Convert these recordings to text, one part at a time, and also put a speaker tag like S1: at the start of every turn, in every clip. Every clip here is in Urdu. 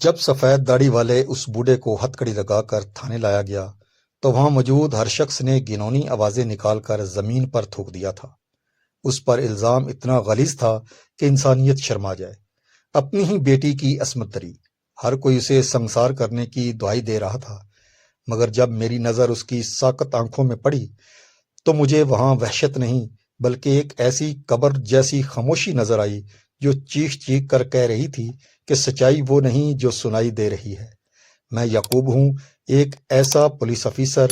S1: جب سفید داڑھی والے اس بوڑھے کو ہتکڑی لگا کر تھانے لایا گیا تو وہاں موجود ہر شخص نے گھنونی آوازیں نکال کر زمین پر تھوک دیا تھا۔ اس پر الزام اتنا غلیظ تھا کہ انسانیت شرما جائے۔ اپنی ہی بیٹی کی عصمت دری، ہر کوئی اسے سنسار کرنے کی دعائی دے رہا تھا، مگر جب میری نظر اس کی ساکت آنکھوں میں پڑی تو مجھے وہاں وحشت نہیں بلکہ ایک ایسی قبر جیسی خاموشی نظر آئی جو چیخ چیخ کر کہہ رہی تھی کہ سچائی وہ نہیں جو سنائی دے رہی ہے۔ میں یعقوب ہوں، ایک ایسا پولیس افیسر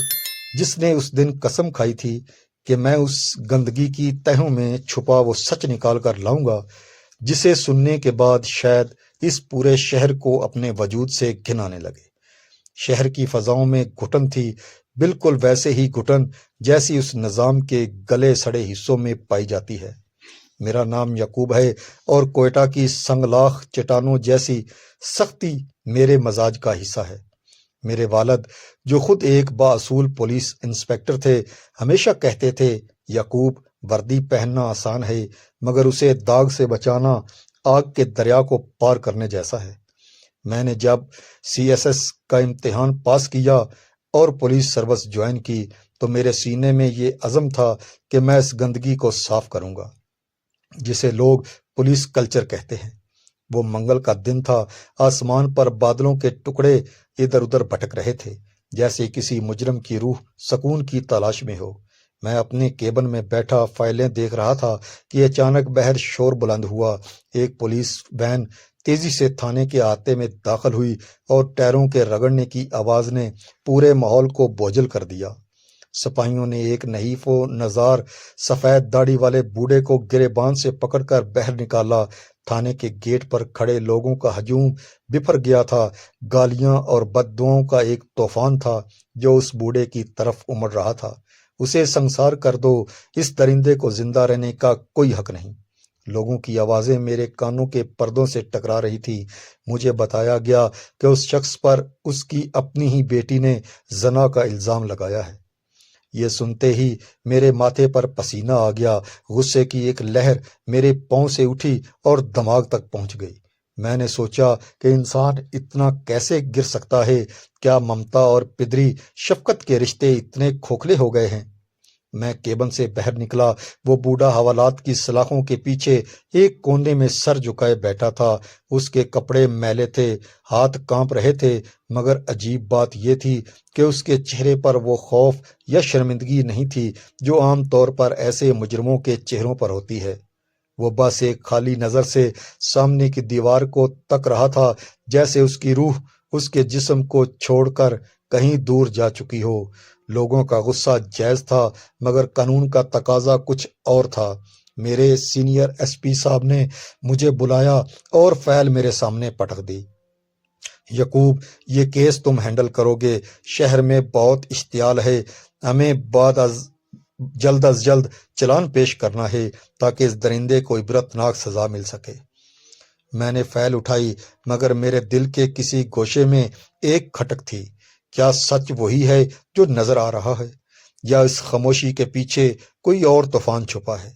S1: جس نے اس دن قسم کھائی تھی کہ میں اس گندگی کی تہوں میں چھپا وہ سچ نکال کر لاؤں گا جسے سننے کے بعد شاید اس پورے شہر کو اپنے وجود سے گھن آنے لگے۔ شہر کی فضاؤں میں گھٹن تھی، بالکل ویسے ہی گھٹن جیسی اس نظام کے گلے سڑے حصوں میں پائی جاتی ہے۔ میرا نام یعقوب ہے اور کوئٹہ کی سنگلاخ چٹانوں جیسی سختی میرے مزاج کا حصہ ہے۔ میرے والد جو خود ایک بااصول پولیس انسپکٹر تھے ہمیشہ کہتے تھے، یعقوب، وردی پہننا آسان ہے مگر اسے داغ سے بچانا آگ کے دریا کو پار کرنے جیسا ہے۔ میں نے جب CSS کا امتحان پاس کیا اور پولیس سروس جوائن کی تو میرے سینے میں یہ عزم تھا کہ میں اس گندگی کو صاف کروں گا جسے لوگ پولیس کلچر کہتے ہیں۔ وہ منگل کا دن تھا، آسمان پر بادلوں کے ٹکڑے ادھر ادھر بھٹک رہے تھے جیسے کسی مجرم کی روح سکون کی تلاش میں ہو۔ میں اپنے کیبن میں بیٹھا فائلیں دیکھ رہا تھا کہ اچانک باہر شور بلند ہوا۔ ایک پولیس وین تیزی سے تھانے کے احاطے میں داخل ہوئی اور ٹائروں کے رگڑنے کی آواز نے پورے ماحول کو بوجھل کر دیا۔ سپاہیوں نے ایک نحیف و نزار سفید داڑھی والے بوڑھے کو گریبان سے پکڑ کر باہر نکالا۔ تھانے کے گیٹ پر کھڑے لوگوں کا ہجوم بفر گیا تھا۔ گالیاں اور بد دعاؤں کا ایک طوفان تھا جو اس بوڑھے کی طرف امڑ رہا تھا۔ اسے سنسار کر دو، اس درندے کو زندہ رہنے کا کوئی حق نہیں۔ لوگوں کی آوازیں میرے کانوں کے پردوں سے ٹکرا رہی تھی۔ مجھے بتایا گیا کہ اس شخص پر اس کی اپنی ہی بیٹی نے زنا کا الزام لگایا ہے۔ یہ سنتے ہی میرے ماتھے پر پسینہ آ گیا۔ غصے کی ایک لہر میرے پاؤں سے اٹھی اور دماغ تک پہنچ گئی۔ میں نے سوچا کہ انسان اتنا کیسے گر سکتا ہے؟ کیا ممتا اور پدری شفقت کے رشتے اتنے کھوکھلے ہو گئے ہیں؟ میں کیبن سے باہر نکلا۔ وہ بوڑھا حوالات کی سلاخوں کے پیچھے ایک کونے میں سر جھکائے بیٹھا تھا۔ اس کے کپڑے میلے تھے، ہاتھ کانپ رہے تھے، مگر عجیب بات یہ تھی کہ اس کے چہرے پر وہ خوف یا شرمندگی نہیں تھی جو عام طور پر ایسے مجرموں کے چہروں پر ہوتی ہے۔ وہ بس ایک خالی نظر سے سامنے کی دیوار کو تک رہا تھا، جیسے اس کی روح اس کے جسم کو چھوڑ کر کہیں دور جا چکی ہو۔ لوگوں کا غصہ جائز تھا مگر قانون کا تقاضا کچھ اور تھا۔ میرے سینئر SP صاحب نے مجھے بلایا اور فائل میرے سامنے پٹک دی۔ یعقوب، یہ کیس تم ہینڈل کرو گے؟ شہر میں بہت اشتعال ہے، ہمیں جلد از جلد چلان پیش کرنا ہے تاکہ اس درندے کو عبرتناک سزا مل سکے۔ میں نے فائل اٹھائی مگر میرے دل کے کسی گوشے میں ایک کھٹک تھی۔ کیا سچ وہی ہے جو نظر آ رہا ہے یا اس خاموشی کے پیچھے کوئی اور طوفان چھپا ہے؟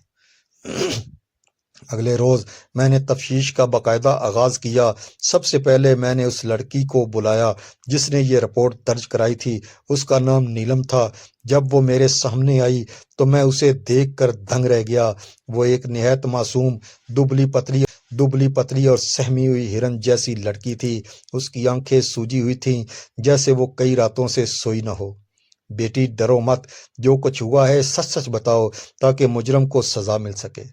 S1: اگلے روز میں نے تفتیش کا باقاعدہ آغاز کیا۔ سب سے پہلے میں نے اس لڑکی کو بلایا جس نے یہ رپورٹ درج کرائی تھی۔ اس کا نام نیلم تھا۔ جب وہ میرے سامنے آئی تو میں اسے دیکھ کر دنگ رہ گیا۔ وہ ایک نہایت معصوم، دبلی پتلی اور سہمی ہوئی ہرن جیسی لڑکی تھی۔ اس کی آنکھیں سوجی ہوئی تھیں جیسے وہ کئی راتوں سے سوئی نہ ہو۔ بیٹی، ڈرو مت، جو کچھ ہوا ہے سچ سچ بتاؤ تاکہ مجرم کو سزا مل سکے،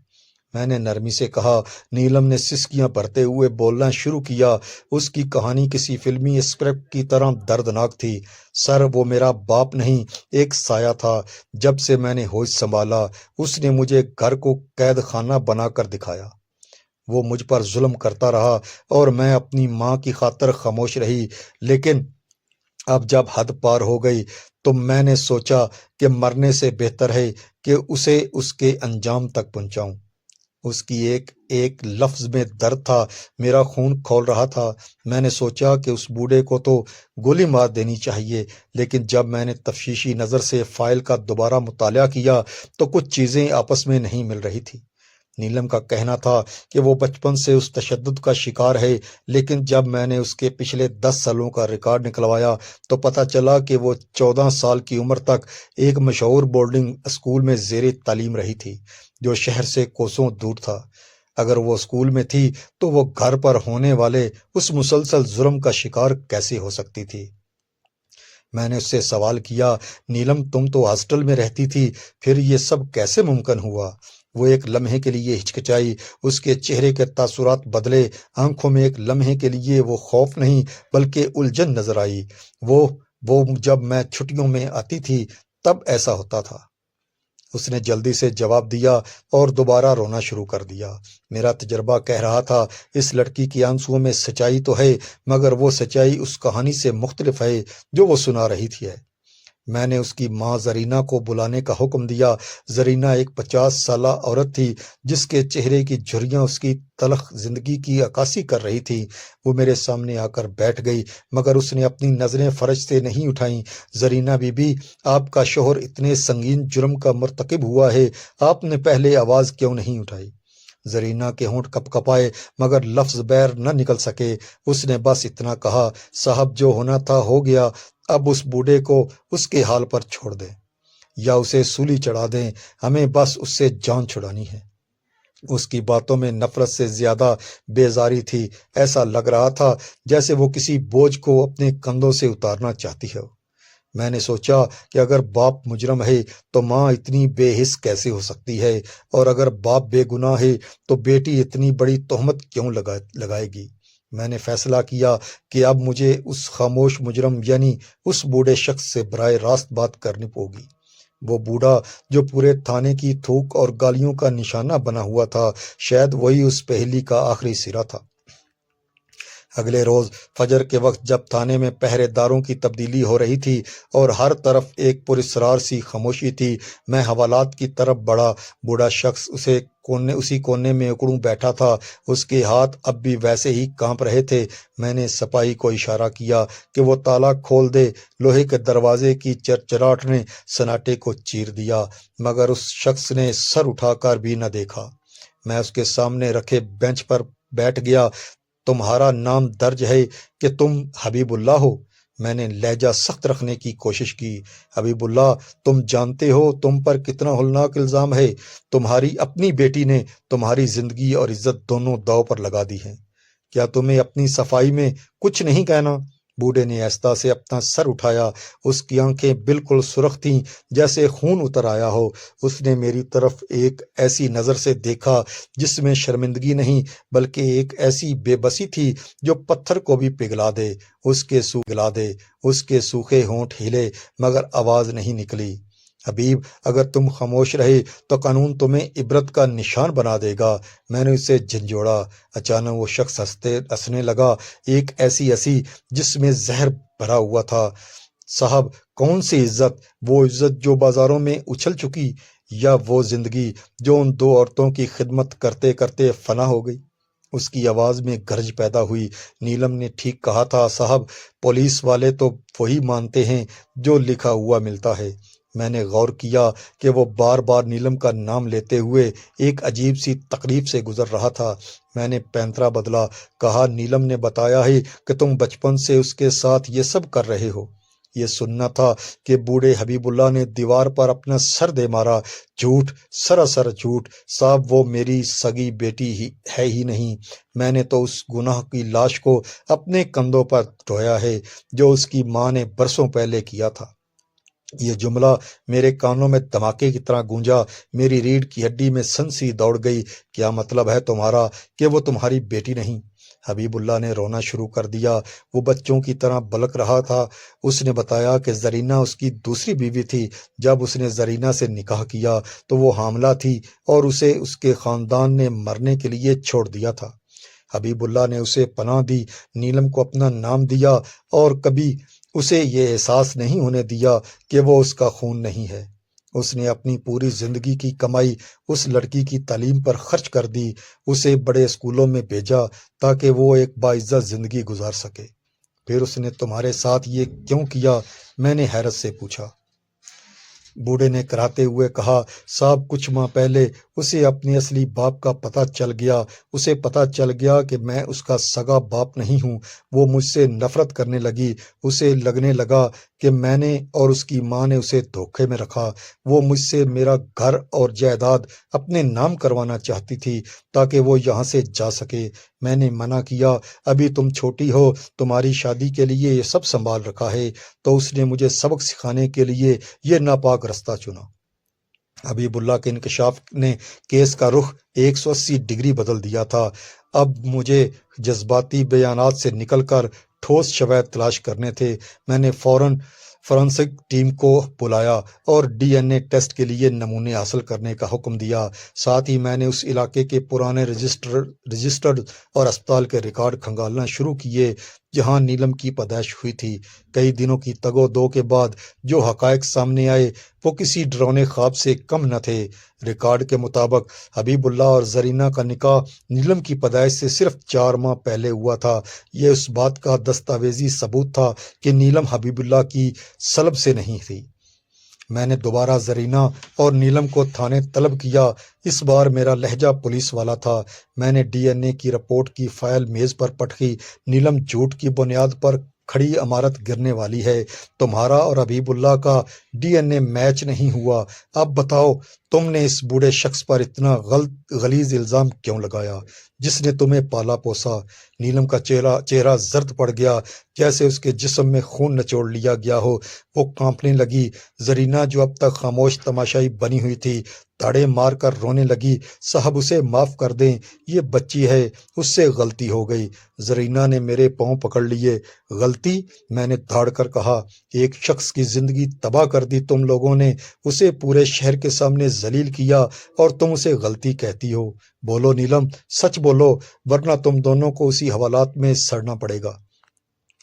S1: میں نے نرمی سے کہا۔ نیلم نے سسکیاں بھرتے ہوئے بولنا شروع کیا۔ اس کی کہانی کسی فلمی اسکرپٹ کی طرح دردناک تھی۔ سر، وہ میرا باپ نہیں، ایک سایہ تھا۔ جب سے میں نے ہوش سنبھالا اس نے مجھے گھر کو قید خانہ بنا کر دکھایا۔ وہ مجھ پر ظلم کرتا رہا اور میں اپنی ماں کی خاطر خاموش رہی، لیکن اب جب حد پار ہو گئی تو میں نے سوچا کہ مرنے سے بہتر ہے کہ اسے اس کے انجام تک پہنچاؤں۔ اس کی ایک لفظ میں درد تھا، میرا خون کھول رہا تھا۔ میں نے سوچا کہ اس بوڑھے کو تو گولی مار دینی چاہیے، لیکن جب میں نے تفتیشی نظر سے فائل کا دوبارہ مطالعہ کیا تو کچھ چیزیں آپس میں نہیں مل رہی تھی۔ نیلم کا کہنا تھا کہ وہ بچپن سے اس تشدد کا شکار ہے، لیکن جب میں نے اس کے پچھلے 10 سالوں کا ریکارڈ نکلوایا تو پتہ چلا کہ وہ 14 سال کی عمر تک ایک مشہور بورڈنگ اسکول میں زیر تعلیم رہی تھی، جو شہر سے کوسوں دور تھا۔ اگر وہ اسکول میں تھی تو وہ گھر پر ہونے والے اس مسلسل ظلم کا شکار کیسے ہو سکتی تھی؟ میں نے اس سے سوال کیا، نیلم تم تو ہاسٹل میں رہتی تھی، پھر یہ سب کیسے ممکن ہوا؟ وہ ایک لمحے کے لیے ہچکچائی، اس کے چہرے کے تاثرات بدلے، آنکھوں میں ایک لمحے کے لیے وہ خوف نہیں بلکہ الجھن نظر آئی۔ وہ جب میں چھٹیوں میں آتی تھی تب ایسا ہوتا تھا، اس نے جلدی سے جواب دیا اور دوبارہ رونا شروع کر دیا۔ میرا تجربہ کہہ رہا تھا اس لڑکی کی آنسوؤں میں سچائی تو ہے، مگر وہ سچائی اس کہانی سے مختلف ہے جو وہ سنا رہی تھی۔ میں نے اس کی ماں زرینہ کو بلانے کا حکم دیا۔ زرینہ ایک 50 سالہ عورت تھی جس کے چہرے کی جھریاں اس کی تلخ زندگی کی عکاسی کر رہی تھی۔ وہ میرے سامنے آ کر بیٹھ گئی، مگر اس نے اپنی نظریں فرج سے نہیں اٹھائیں۔ زرینہ بی بی، آپ کا شوہر اتنے سنگین جرم کا مرتکب ہوا ہے، آپ نے پہلے آواز کیوں نہیں اٹھائی؟ زرینہ کے ہونٹ کپ کپائے مگر لفظ بیر نہ نکل سکے۔ اس نے بس اتنا کہا، صاحب جو ہونا تھا ہو گیا، اب اس بوڑھے کو اس کے حال پر چھوڑ دیں یا اسے سولی چڑھا دیں، ہمیں بس اس سے جان چھڑانی ہے۔ اس کی باتوں میں نفرت سے زیادہ بیزاری تھی، ایسا لگ رہا تھا جیسے وہ کسی بوجھ کو اپنے کندھوں سے اتارنا چاہتی ہے۔ میں نے سوچا کہ اگر باپ مجرم ہے تو ماں اتنی بے حس کیسے ہو سکتی ہے، اور اگر باپ بے گناہ ہے تو بیٹی اتنی بڑی تہمت کیوں لگائے گی؟ میں نے فیصلہ کیا کہ اب مجھے اس خاموش مجرم یعنی اس بوڑھے شخص سے براہ راست بات کرنی ہوگی۔ وہ بوڑھا جو پورے تھانے کی تھوک اور گالیوں کا نشانہ بنا ہوا تھا، شاید وہی اس پہیلی کا آخری سرا تھا۔ اگلے روز فجر کے وقت جب تھانے میں پہرے داروں کی تبدیلی ہو رہی تھی اور ہر طرف ایک پراسرار سی خاموشی تھی، میں حوالات کی طرف بڑھا۔ بوڑھا شخص اسی کونے میں اکڑوں بیٹھا تھا، اس کے ہاتھ اب بھی ویسے ہی کانپ رہے تھے۔ میں نے سپاہی کو اشارہ کیا کہ وہ تالا کھول دے۔ لوہے کے دروازے کی چرچراہٹ نے سناٹے کو چیر دیا، مگر اس شخص نے سر اٹھا کر بھی نہ دیکھا۔ میں اس کے سامنے رکھے بینچ پر بیٹھ گیا۔ تمہارا نام درج ہے کہ تم حبیب اللہ ہو؟ میں نے لہجہ سخت رکھنے کی کوشش کی۔ حبیب اللہ، تم جانتے ہو تم پر کتنا ہولناک الزام ہے۔ تمہاری اپنی بیٹی نے تمہاری زندگی اور عزت دونوں داؤ پر لگا دی ہیں۔ کیا تمہیں اپنی صفائی میں کچھ نہیں کہنا؟ بوڑھے نے آہستہ سے اپنا سر اٹھایا، اس کی آنکھیں بالکل سرخ تھیں جیسے خون اتر آیا ہو۔ اس نے میری طرف ایک ایسی نظر سے دیکھا جس میں شرمندگی نہیں بلکہ ایک ایسی بے بسی تھی جو پتھر کو بھی پگھلا دے۔ اس کے سوکھے ہونٹ ہلے مگر آواز نہیں نکلی۔ حبیب، اگر تم خاموش رہے تو قانون تمہیں عبرت کا نشان بنا دے گا۔ میں نے اسے جھنجھوڑا۔ اچانک وہ شخص ہنسنے لگا، ایک ایسی ہنسی جس میں زہر بھرا ہوا تھا۔ صاحب، کون سی عزت؟ وہ عزت جو بازاروں میں اچھل چکی، یا وہ زندگی جو ان دو عورتوں کی خدمت کرتے کرتے فنا ہو گئی؟ اس کی آواز میں گرج پیدا ہوئی۔ نیلم نے ٹھیک کہا تھا صاحب، پولیس والے تو وہی مانتے ہیں جو لکھا ہوا ملتا ہے۔ میں نے غور کیا کہ وہ بار بار نیلم کا نام لیتے ہوئے ایک عجیب سی تکلیف سے گزر رہا تھا۔ میں نے پینترا بدلا، کہا نیلم نے بتایا ہے کہ تم بچپن سے اس کے ساتھ یہ سب کر رہے ہو۔ یہ سننا تھا کہ بوڑھے حبیب اللہ نے دیوار پر اپنا سر دے مارا۔ جھوٹ، سراسر جھوٹ صاحب، وہ میری سگی بیٹی ہے ہی نہیں۔ میں نے تو اس گناہ کی لاش کو اپنے کندھوں پر ڈھویا ہے جو اس کی ماں نے برسوں پہلے کیا تھا۔ یہ جملہ میرے کانوں میں دھماکے کی طرح گونجا، میری ریڑھ کی ہڈی میں سنسی دوڑ گئی۔ کیا مطلب ہے تمہارا کہ وہ تمہاری بیٹی نہیں؟ حبیب اللہ نے رونا شروع کر دیا، وہ بچوں کی طرح بلک رہا تھا۔ اس نے بتایا کہ زرینہ اس کی دوسری بیوی تھی۔ جب اس نے زرینہ سے نکاح کیا تو وہ حاملہ تھی اور اسے اس کے خاندان نے مرنے کے لیے چھوڑ دیا تھا۔ حبیب اللہ نے اسے پناہ دی، نیلم کو اپنا نام دیا اور کبھی اسے یہ احساس نہیں ہونے دیا کہ وہ اس کا خون نہیں ہے۔ اس نے اپنی پوری زندگی کی کمائی اس لڑکی کی تعلیم پر خرچ کر دی، اسے بڑے اسکولوں میں بھیجا تاکہ وہ ایک باعزت زندگی گزار سکے۔ پھر اس نے تمہارے ساتھ یہ کیوں کیا؟ میں نے حیرت سے پوچھا۔ بوڑھے نے کراتے ہوئے کہا، صاحب کچھ ماہ پہلے اسے اپنے اصلی باپ کا پتہ چل گیا۔ اسے پتہ چل گیا کہ میں اس کا سگا باپ نہیں ہوں۔ وہ مجھ سے نفرت کرنے لگی۔ اسے لگنے لگا کہ میں نے اور اس کی ماں نے اسے دھوکے میں رکھا۔ وہ مجھ سے میرا گھر اور جائیداد اپنے نام کروانا چاہتی تھی تاکہ وہ یہاں سے جا سکے۔ میں نے منع کیا، ابھی تم چھوٹی ہو، تمہاری شادی کے لیے یہ سب سنبھال رکھا ہے۔ تو اس نے مجھے سبق سکھانے کے لیے یہ ناپاک رستہ چنا۔ حبیب اللہ کے انکشاف نے کیس کا رخ 180 ڈگری بدل دیا تھا۔ اب مجھے جذباتی بیانات سے نکل کر ٹھوس شواہد تلاش کرنے تھے۔ میں نے فوراً فورنسک ٹیم کو بلایا اور ڈی این اے ٹیسٹ کے لیے نمونے حاصل کرنے کا حکم دیا۔ ساتھ ہی میں نے اس علاقے کے پرانے رجسٹرڈ اور اسپتال کے ریکارڈ کھنگالنا شروع کیے جہاں نیلم کی پیدائش ہوئی تھی۔ کئی دنوں کی تگ و دو کے بعد جو حقائق سامنے آئے وہ کسی ڈراؤنے خواب سے کم نہ تھے۔ ریکارڈ کے مطابق حبیب اللہ اور زرینہ کا نکاح نیلم کی پیدائش سے صرف 4 ماہ پہلے ہوا تھا۔ یہ اس بات کا دستاویزی ثبوت تھا کہ نیلم حبیب اللہ کی سلب سے نہیں تھی۔ میں نے دوبارہ زرینہ اور نیلم کو تھانے طلب کیا۔ اس بار میرا لہجہ پولیس والا تھا۔ میں نے ڈی این اے کی رپورٹ کی فائل میز پر پٹکی۔ نیلم جھوٹ کی بنیاد پر کھڑی عمارت گرنے والی ہے۔ تمہارا اور حبیب اللہ کا ڈی این اے میچ نہیں ہوا۔ اب بتاؤ تم نے اس بوڑھے شخص پر اتنا غلیظ الزام کیوں لگایا جس نے تمہیں پالا پوسا؟ نیلم کا چہرہ زرد پڑ گیا جیسے اس کے جسم میں خون نچوڑ لیا گیا ہو۔ وہ کانپنے لگی۔ زرینہ جو اب تک خاموش تماشائی بنی ہوئی تھی تاڑے مار کر رونے لگی۔ صاحب اسے معاف کر دیں، یہ بچی ہے، اس سے غلطی ہو گئی۔ زرینہ نے میرے پاؤں پکڑ لیے۔ غلطی؟ میں نے دھاڑ کر کہا۔ ایک شخص کی زندگی تباہ کر دی تم لوگوں نے، اسے پورے شہر کے سامنے ذلیل کیا اور تم اسے غلطی کہتی ہو۔ بولو نیلم، سچ بولو ورنہ تم دونوں کو اسی حوالات میں سڑنا پڑے گا۔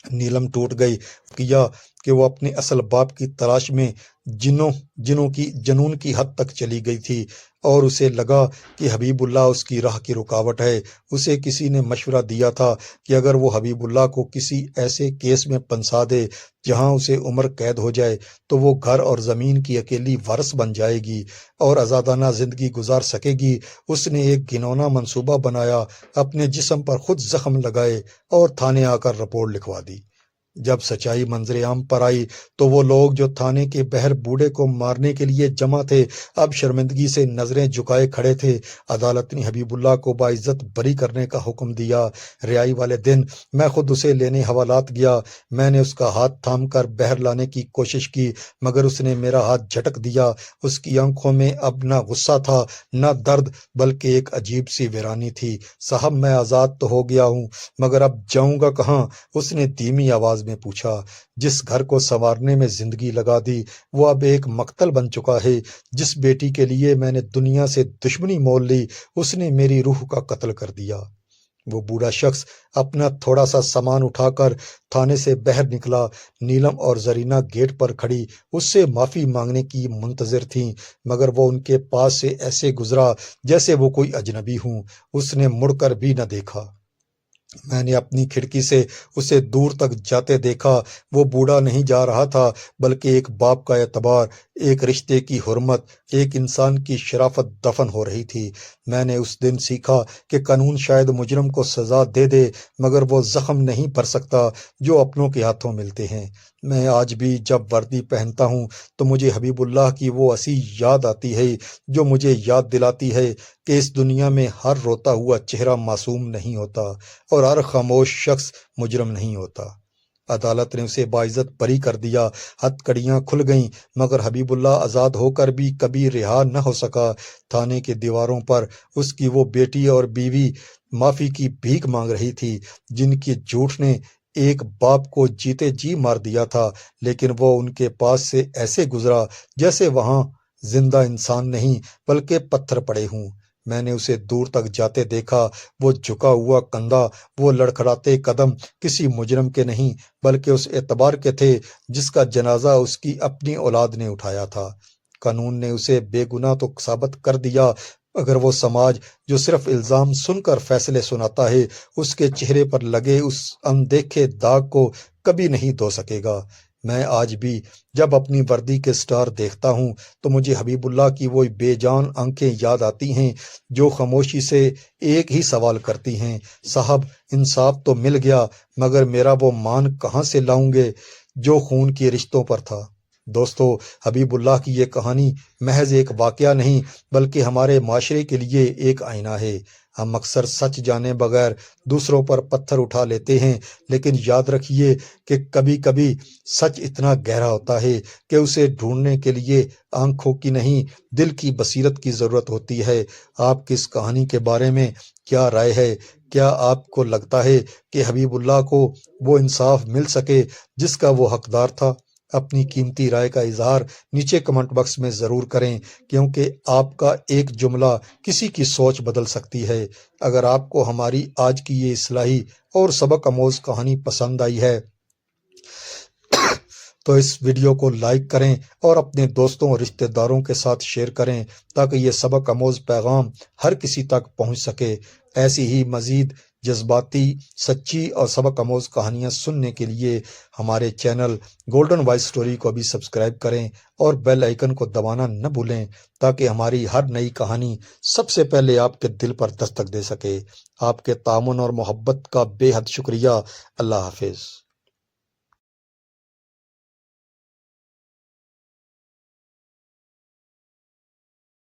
S1: نیلم ٹوٹ گئی کیا کہ وہ اپنے اصل باپ کی تلاش میں جنون کی حد تک چلی گئی تھی اور اسے لگا کہ حبیب اللہ اس کی راہ کی رکاوٹ ہے۔ اسے کسی نے مشورہ دیا تھا کہ اگر وہ حبیب اللہ کو کسی ایسے کیس میں پھنسا دے جہاں اسے عمر قید ہو جائے تو وہ گھر اور زمین کی اکیلی وارث بن جائے گی اور آزادانہ زندگی گزار سکے گی۔ اس نے ایک گھناؤنا منصوبہ بنایا، اپنے جسم پر خود زخم لگائے اور تھانے آ کر رپورٹ لکھوا دی۔ جب سچائی منظر عام پر آئی تو وہ لوگ جو تھانے کے باہر بوڑھے کو مارنے کے لیے جمع تھے اب شرمندگی سے نظریں جھکائے کھڑے تھے۔ عدالت نے حبیب اللہ کو باعزت بری کرنے کا حکم دیا۔ رہائی والے دن میں خود اسے لینے حوالات گیا۔ میں نے اس کا ہاتھ تھام کر باہر لانے کی کوشش کی مگر اس نے میرا ہاتھ جھٹک دیا۔ اس کی آنکھوں میں اب نہ غصہ تھا نہ درد بلکہ ایک عجیب سی ویرانی تھی۔ صاحب میں آزاد تو ہو گیا ہوں مگر اب جاؤں گا کہاں؟ اس نے دھیمی آواز میں پوچھا۔ جس گھر کو سنوارنے میں زندگی لگا دی وہ اب ایک مقتل بن چکا ہے۔ جس بیٹی کے لیے میں نے دنیا سے دشمنی مول لی اس نے میری روح کا قتل کر دیا۔ وہ بوڑھا شخص اپنا تھوڑا سا سامان اٹھا کر تھانے سے باہر نکلا۔ نیلم اور زرینہ گیٹ پر کھڑی اس سے معافی مانگنے کی منتظر تھیں مگر وہ ان کے پاس سے ایسے گزرا جیسے وہ کوئی اجنبی ہوں۔ اس نے مڑ کر بھی نہ دیکھا۔ میں نے اپنی کھڑکی سے اسے دور تک جاتے دیکھا۔ وہ بوڑھا نہیں جا رہا تھا بلکہ ایک باپ کا اعتبار، ایک رشتے کی حرمت، ایک انسان کی شرافت دفن ہو رہی تھی۔ میں نے اس دن سیکھا کہ قانون شاید مجرم کو سزا دے دے مگر وہ زخم نہیں بھر سکتا جو اپنوں کے ہاتھوں ملتے ہیں۔ میں آج بھی جب وردی پہنتا ہوں تو مجھے حبیب اللہ کی وہ ہنسی یاد آتی ہے جو مجھے یاد دلاتی ہے کہ اس دنیا میں ہر روتا ہوا چہرہ معصوم نہیں ہوتا اور ہر خاموش شخص مجرم نہیں ہوتا۔ عدالت نے اسے باعزت بری کر دیا۔ ہتھکڑیاں کھل گئیں مگر حبیب اللہ آزاد ہو کر بھی کبھی رہا نہ ہو سکا۔ تھانے کے دیواروں پر اس کی وہ بیٹی اور بیوی معافی کی بھیک مانگ رہی تھی جن کی جھوٹ نے ایک باپ کو جیتے جی مار دیا تھا لیکن وہ ان کے پاس سے ایسے گزرا جیسے وہاں زندہ انسان نہیں بلکہ پتھر پڑے ہوں۔ میں نے اسے دور تک جاتے دیکھا۔ وہ جھکا ہوا کندھا، وہ لڑکھڑاتے قدم کسی مجرم کے نہیں بلکہ اس اعتبار کے تھے جس کا جنازہ اس کی اپنی اولاد نے اٹھایا تھا۔ قانون نے اسے بے گناہ تو ثابت کر دیا اگر وہ سماج جو صرف الزام سن کر فیصلے سناتا ہے اس کے چہرے پر لگے اس اندیکھے داغ کو کبھی نہیں دھو سکے گا۔ میں آج بھی جب اپنی وردی کے سٹار دیکھتا ہوں تو مجھے حبیب اللہ کی وہ بے جان آنکھیں یاد آتی ہیں جو خاموشی سے ایک ہی سوال کرتی ہیں، صاحب انصاف تو مل گیا مگر میرا وہ مان کہاں سے لاؤں گے جو خون کے رشتوں پر تھا۔ دوستو، حبیب اللہ کی یہ کہانی محض ایک واقعہ نہیں بلکہ ہمارے معاشرے کے لیے ایک آئینہ ہے۔ ہم اکثر سچ جانے بغیر دوسروں پر پتھر اٹھا لیتے ہیں، لیکن یاد رکھیے کہ کبھی کبھی سچ اتنا گہرا ہوتا ہے کہ اسے ڈھونڈنے کے لیے آنکھوں کی نہیں دل کی بصیرت کی ضرورت ہوتی ہے۔ آپ کی اس کہانی کے بارے میں کیا رائے ہے؟ کیا آپ کو لگتا ہے کہ حبیب اللہ کو وہ انصاف مل سکے جس کا وہ حقدار تھا؟ اپنی قیمتی رائے کا اظہار نیچے کمنٹ باکس میں ضرور کریں، کیونکہ آپ کا ایک جملہ کسی کی سوچ بدل سکتی ہے۔ اگر آپ کو ہماری آج کی یہ اصلاحی اور سبق آموز کہانی پسند آئی ہے تو اس ویڈیو کو لائک کریں اور اپنے دوستوں اور رشتہ داروں کے ساتھ شیئر کریں تاکہ یہ سبق آموز پیغام ہر کسی تک پہنچ سکے۔ ایسی ہی مزید جذباتی، سچی اور سبق آموز کہانیاں سننے کے لیے ہمارے چینل گولڈن وائس سٹوری کو بھی سبسکرائب کریں اور بیل آئیکن کو دبانا نہ بھولیں تاکہ ہماری ہر نئی کہانی سب سے پہلے آپ کے دل پر دستک دے سکے۔ آپ کے تعاون اور محبت کا بے حد شکریہ۔ اللہ حافظ۔